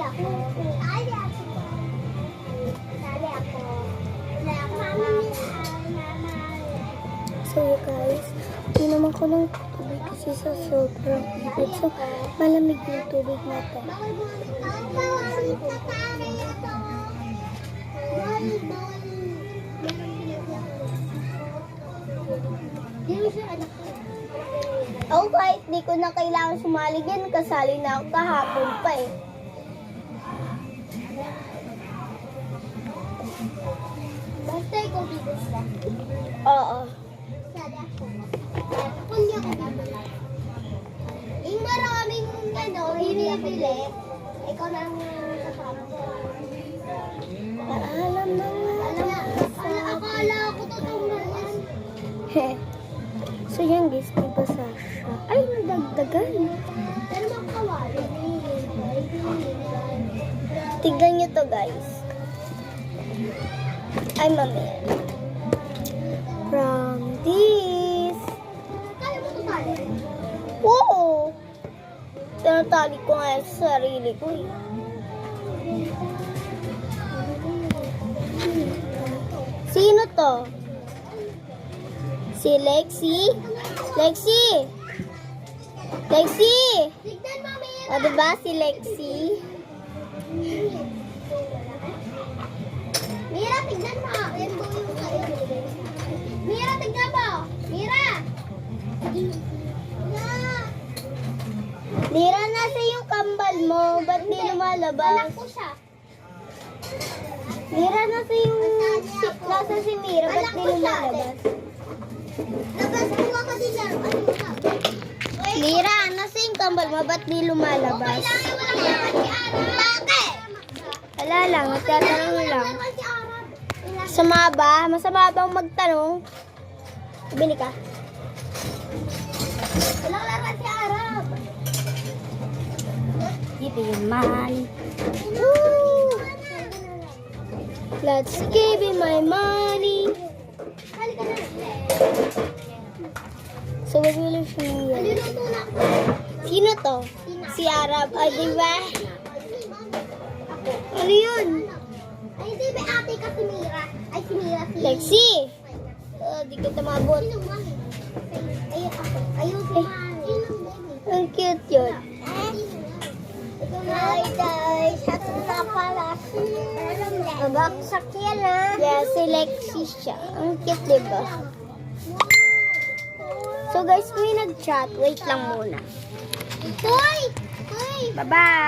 ako. So guys, inuman ko ng tubig kasi sa sobrang init. So, malamig yung tubig natin. Oh, kahit di ko na kailangan sumali dyan, kasali na ako kahapon pa eh. Basta ikaw dito sila. Oo. Sali ako. Kung di ako dito. Yung maraming binibili, ikaw na ang kasama ko. Paalam na nga. Akala ko totoong na yan. So yan guys, may basa siya. Ay, nadagdagan. Pero makakawali. Tignan nyo to guys. Ay, mami. From this. Kaya mo ito tali? Oo. Tinatali ko nga sa sarili ko eh. Sino to? Si Lexi? Lexi! Lexi! Tignan mo, Mira. O, diba si Lexi? Mira, tignan mo. Yan po yung kayo. Mira, tignan mo. Mira! Mira, nasa yung kambal mo. Ba't di lumalabas? Anak ko siya. Mira, nasa yung... nasa si Mira. Ba't di lumalabas? Labas ko ka din lang. Ano ka? Mira, nasa yung kambal mo. Ba't di lumalabas? Kailangan mo lang naman si Arab. Bakit? Wala lang. Nagtatanong lang. Naman si Arab. Masama ba? Masama bang magtanong? Bili ka. Walang laran si Arab. Give me your money. Woo! Let's give me my money. Halika na. So, magbili siya niya. Naluluto na ako. Sino to? Si Arab. Ay, di ba? Ano yun? Ay, hindi. May ate ka si Mira. Ay, si Mira. Si Lexi! Di kita mabot. Sino mo? Ay, ako. Ayun, si Mara. Ang cute yun. Hi guys, ako na pala si Babaksak yan ah. Yeah, si Lexi siya. Ang cute, diba? So guys, may nag-chat. Wait lang muna. Hoy! Hoy! Bye-bye!